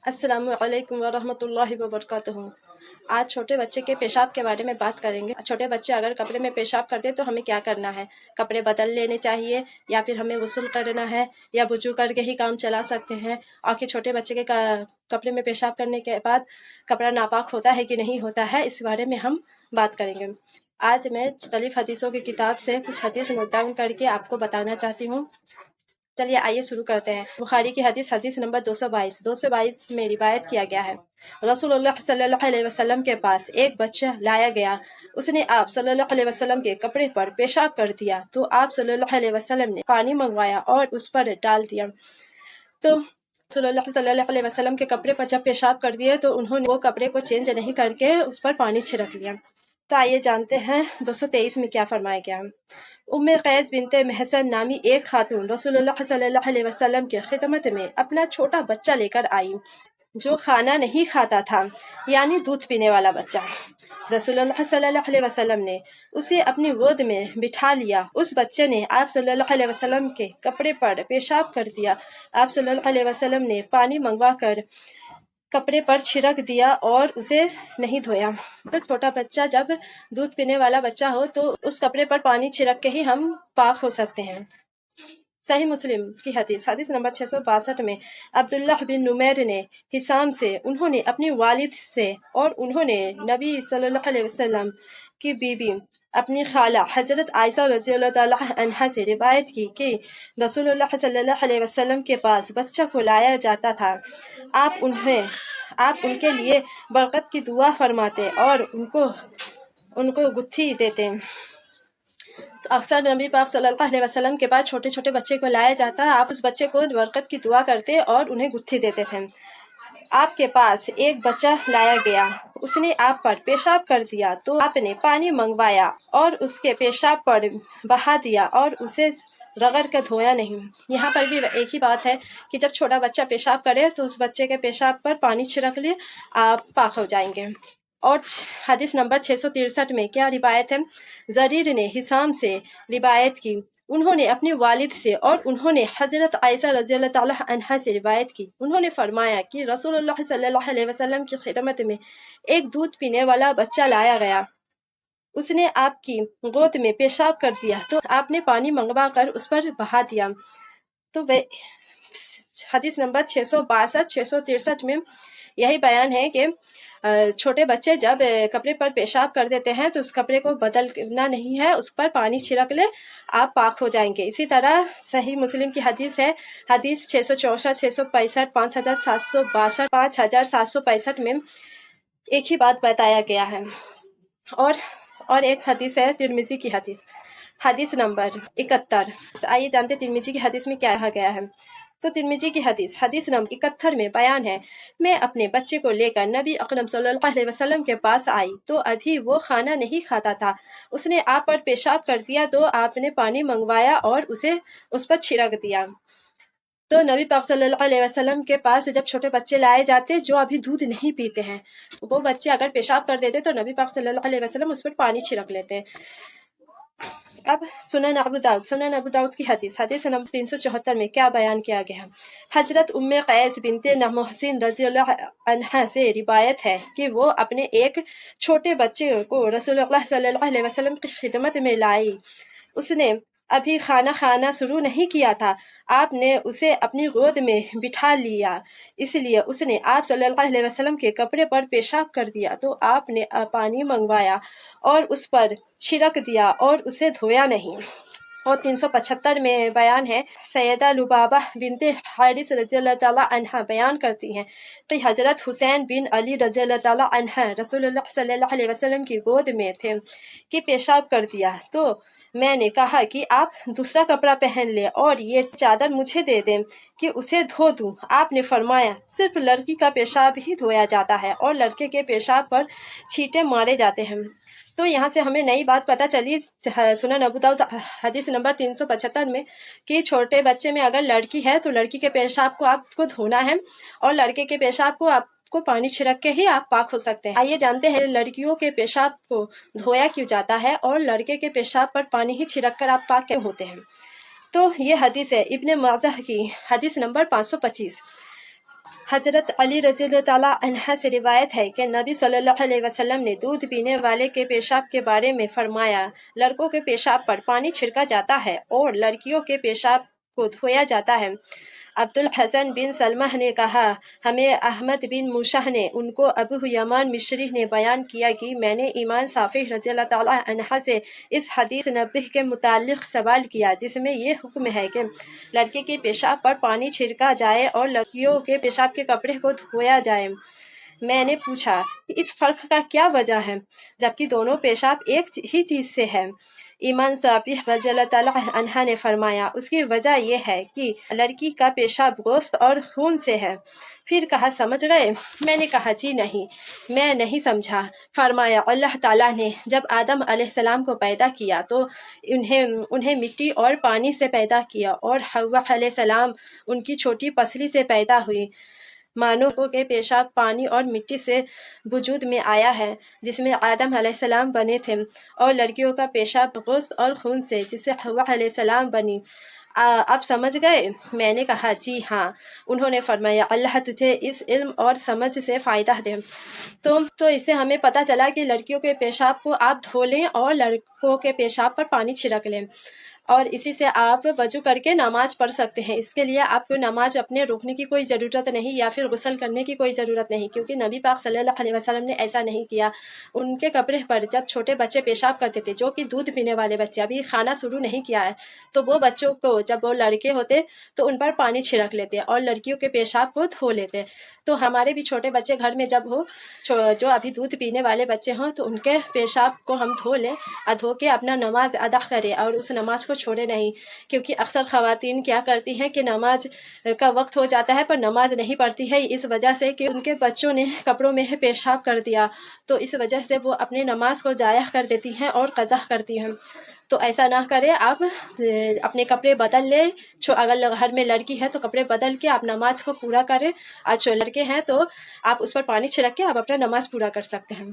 السلام علیکم ورحمۃ اللہ وبرکاتہ۔ آج چھوٹے بچے کے پیشاب کے بارے میں بات کریں گے۔ چھوٹے بچے اگر کپڑے میں پیشاب کرتے ہیں تو ہمیں کیا کرنا ہے؟ کپڑے بدل لینے چاہیے یا پھر ہمیں غسل کرنا ہے یا وضو کر کے ہی کام چلا سکتے ہیں؟ آخر چھوٹے بچے کے کپڑے میں پیشاب کرنے کے بعد کپڑا ناپاک ہوتا ہے کہ نہیں ہوتا ہے، اس بارے میں ہم بات کریں گے۔ آج میں مختلف حدیثوں کی کتاب سے کچھ حدیث نوٹ ڈاؤن کر کے آپ کو بتانا چاہتی ہوں۔ چلیے آئیے شروع کرتے ہیں۔ بخاری کی حدیث نمبر 222 میں روایت کیا گیا ہے، رسول اللہ صلی اللہ علیہ وسلم کے پاس ایک بچہ لایا گیا، اس نے آپ صلی اللہ علیہ وسلم کے کپڑے پر پیشاب کر دیا تو آپ صلی اللہ علیہ وسلم نے پانی منگوایا اور اس پر ڈال دیا۔ تو رسول اللہ صلی اللہ علیہ وسلم کے کپڑے پر جب پیشاب کر دیے تو انہوں نے وہ کپڑے کو چینج نہیں کر کے اس پر پانی چھڑک لیا۔ تو آئیے جانتے ہیں 223 میں کیا فرمایا گیا۔ ام قیس بنت محصن نامی ایک خاتون رسول اللہ صلی اللہ علیہ وسلم کی خدمت میں اپنا چھوٹا بچہ لے کر آئی جو کھانا نہیں کھاتا تھا، یعنی دودھ پینے والا بچہ۔ رسول اللہ صلی اللہ علیہ وسلم نے اسے اپنی گود میں بٹھا لیا۔ اس بچے نے آپ صلی اللہ علیہ وسلم کے کپڑے پر پیشاب کر دیا۔ آپ صلی اللہ علیہ وسلم نے پانی منگوا کر کپڑے پر چھڑک دیا اور اسے نہیں دھویا۔ تو چھوٹا بچہ جب دودھ پینے والا بچہ ہو تو اس کپڑے پر پانی چھڑک کے ہی ہم پاک ہو سکتے ہیں۔ صحیح مسلم کی حدیث نمبر 662 میں عبداللہ بن نمیر نے حسام سے، انہوں نے اپنی والد سے اور انہوں نے نبی صلی اللہ علیہ وسلم کی بیوی اپنی خالہ حضرت عائشہ رضی اللہ تعالیٰ عنہا سے روایت کی کہ رسول اللہ صلی اللہ علیہ وسلم کے پاس بچہ کو لایا جاتا تھا، آپ ان کے لیے برکت کی دعا فرماتے اور ان کو گتھی دیتے۔ تو اکثر نبی پاک صلی اللہ علیہ وسلم کے پاس چھوٹے چھوٹے بچے کو لایا جاتا ہے، آپ اس بچے کو برکت کی دعا کرتے اور انہیں گتھی دیتے تھے۔ آپ کے پاس ایک بچہ لایا گیا، اس نے آپ پر پیشاب کر دیا تو آپ نے پانی منگوایا اور اس کے پیشاب پر بہا دیا اور اسے رگڑ کر دھویا نہیں۔ یہاں پر بھی ایک ہی بات ہے کہ جب چھوٹا بچہ پیشاب کرے تو اس بچے کے پیشاب پر پانی چھڑک لے، آپ پاک ہو جائیں گے۔ اور حدیث نمبر 663 میں کیا روایت ہے؟ جریر نے حسام سے روایت کی، انہوں نے اپنی والد سے اور انہوں نے حضرت عائشہ رضی اللہ تعالیٰ عنہا سے روایت کی، انہوں نے فرمایا کہ رسول اللہ صلی اللہ علیہ وسلم کی خدمت میں ایک دودھ پینے والا بچہ لایا گیا، اس نے آپ کی گود میں پیشاب کر دیا تو آپ نے پانی منگوا کر اس پر بہا دیا۔ تو حدیث نمبر 663 میں یہی بیان ہے کہ چھوٹے بچے جب کپڑے پر پیشاب کر دیتے ہیں تو اس کپڑے کو بدلنا نہیں ہے، اس پر پانی چھڑک لے، آپ پاک ہو جائیں گے۔ اسی طرح صحیح مسلم کی حدیث ہے، حدیث 664 665 5762 5765 میں ایک ہی بات بتایا گیا ہے۔ اور ایک حدیث ہے ترمذی کی حدیث نمبر 71۔ آئیے جانتے ترمذی کی حدیث میں کیا کہا گیا ہے۔ تو ترمذی کی حدیث نمبر 71 میں بیان ہے، میں اپنے بچے کو لے کر نبی اکرم صلی اللہ علیہ وسلم کے پاس آئی تو ابھی وہ کھانا نہیں کھاتا تھا، اس نے آپ پر پیشاب کر دیا تو آپ نے پانی منگوایا اور اسے اس پر چھڑک دیا۔ تو نبی پاک صلی اللہ علیہ وسلم کے پاس جب چھوٹے بچے لائے جاتے جو ابھی دودھ نہیں پیتے ہیں، وہ بچے اگر پیشاب کر دیتے تو نبی پاک صلی اللہ علیہ وسلم اس پر پانی چھڑک لیتے۔ اب سنن ابو داؤد کی حدیث نمبر 374 میں کیا بیان کیا گیا؟ حضرت ام قیس بنت محصن رضی اللہ عنہا سے روایت ہے کہ وہ اپنے ایک چھوٹے بچے کو رسول اللہ صلی اللہ علیہ وسلم کی خدمت میں لائی، اس نے ابھی کھانا کھانا شروع نہیں کیا تھا، آپ نے اسے اپنی گود میں بٹھا لیا، اس لیے اس نے آپ صلی اللہ علیہ وسلم کے کپڑے پر پیشاب کر دیا تو آپ نے پانی منگوایا اور اس پر چھڑک دیا اور اسے دھویا نہیں۔ اور 375 میں بیان ہے، سیدہ لبابہ بنت حارث رضی اللہ تعالیٰ عنہ بیان کرتی ہیں کہ حضرت حسین بن علی رضی اللہ تعالیٰ عنہ رسول اللہ صلی اللہ علیہ وسلم کی گود میں تھے کہ پیشاب کر دیا تو میں نے کہا کہ آپ دوسرا کپڑا پہن لیں اور یہ چادر مجھے دے دیں کہ اسے دھو دوں۔ آپ نے فرمایا صرف لڑکی کا پیشاب ہی دھویا جاتا ہے اور لڑکے کے پیشاب پر چھینٹے مارے جاتے ہیں۔ تو یہاں سے ہمیں نئی بات پتہ چلی سنن ابو داؤد حدیث نمبر 375 میں کہ چھوٹے بچے میں اگر لڑکی ہے تو لڑکی کے پیشاب کو آپ کو دھونا ہے اور لڑکے کے پیشاب کو آپ کو پانی چھڑک کے ہی آپ پاک ہو سکتے ہیں۔ آئیے جانتے ہیں لڑکیوں کے پیشاب کو دھویا کیوں جاتا ہے اور لڑکے کے پیشاب پر پانی ہی چھڑک کر آپ پاک کیوں ہوتے ہیں۔ تو یہ حدیث ہے ابن ماجہ کی حدیث نمبر 525۔ حضرت علی رضی اللہ تعالیٰ عنہ سے روایت ہے کہ نبی صلی اللہ علیہ وسلم نے دودھ پینے والے کے پیشاب کے بارے میں فرمایا، لڑکوں کے پیشاب پر پانی چھڑکا جاتا ہے اور لڑکیوں کے پیشاب کو دھویا جاتا ہے۔ عبد الحسن بن سلمہ نے کہا، ہمیں احمد بن موسیٰ نے ان کو ابو یمان مصری نے بیان کیا کہ میں نے امام شافعی رضی اللہ تعالیٰ عنہ سے اس حدیث نبوی کے متعلق سوال کیا جس میں یہ حکم ہے کہ لڑکے کے پیشاب پر پانی چھڑکا جائے اور لڑکیوں کے پیشاب کے کپڑے کو دھویا جائے۔ میں نے پوچھا کہ اس فرق کا کیا وجہ ہے جبکہ دونوں پیشاب ایک ہی چیز سے ہے؟ امام شافعی رضی اللہ تعالیٰ عنہ نے فرمایا، اس کی وجہ یہ ہے کہ لڑکی کا پیشاب گوشت اور خون سے ہے۔ پھر کہا، سمجھ گئے؟ میں نے کہا، جی نہیں، میں نہیں سمجھا۔ فرمایا، اللہ تعالیٰ نے جب آدم علیہ السلام کو پیدا کیا تو انہیں مٹی اور پانی سے پیدا کیا اور حوا علیہ السلام ان کی چھوٹی پسلی سے پیدا ہوئی۔ مانو کے پیشاب پانی اور مٹی سے وجود میں آیا ہے جس میں آدم علیہ السلام بنے تھے، اور لڑکیوں کا پیشاب گوشت اور خون سے جس سے حوا علیہ السلام بنی۔ اب سمجھ گئے؟ میں نے کہا، جی ہاں۔ انہوں نے فرمایا، اللہ تجھے اس علم اور سمجھ سے فائدہ دے۔ تو اس سے ہمیں پتہ چلا کہ لڑکیوں کے پیشاب کو آپ دھو لیں اور لڑکوں کے پیشاب پر پانی چھڑک لیں، اور اسی سے آپ وضو کر کے نماز پڑھ سکتے ہیں۔ اس کے لیے آپ کو نماز اپنے روکنے کی کوئی ضرورت نہیں یا پھر غسل کرنے کی کوئی ضرورت نہیں، کیونکہ نبی پاک صلی اللہ علیہ وسلم نے ایسا نہیں کیا۔ ان کے کپڑے پر جب چھوٹے بچے پیشاب کرتے تھے، جو کہ دودھ پینے والے بچے، ابھی کھانا شروع نہیں کیا ہے، تو وہ بچوں کو جب وہ لڑکے ہوتے تو ان پر پانی چھڑک لیتے اور لڑکیوں کے پیشاب کو دھو لیتے۔ تو ہمارے بھی چھوٹے بچے گھر میں جب ہو، جو ابھی دودھ پینے والے بچے ہوں، تو ان کے پیشاب کو ہم دھو لیں اور دھو کے اپنا نماز ادا کریں اور اس نماز کو چھوڑے نہیں، کیونکہ اکثر خواتین کیا کرتی ہیں کہ نماز کا وقت ہو جاتا ہے پر نماز نہیں پڑھتی ہے، اس وجہ سے کہ ان کے بچوں نے کپڑوں میں پیشاب کر دیا، تو اس وجہ سے وہ اپنے نماز کو ضائع کر دیتی ہیں اور قضا کرتی ہیں۔ تو ایسا نہ کرے، آپ اپنے کپڑے بدل لیں، اگر گھر میں لڑکی ہے تو کپڑے بدل کے آپ نماز کو پورا کریں، اور جو لڑکے ہیں تو آپ اس پر پانی چھڑک کے آپ اپنا نماز پورا کر سکتے ہیں۔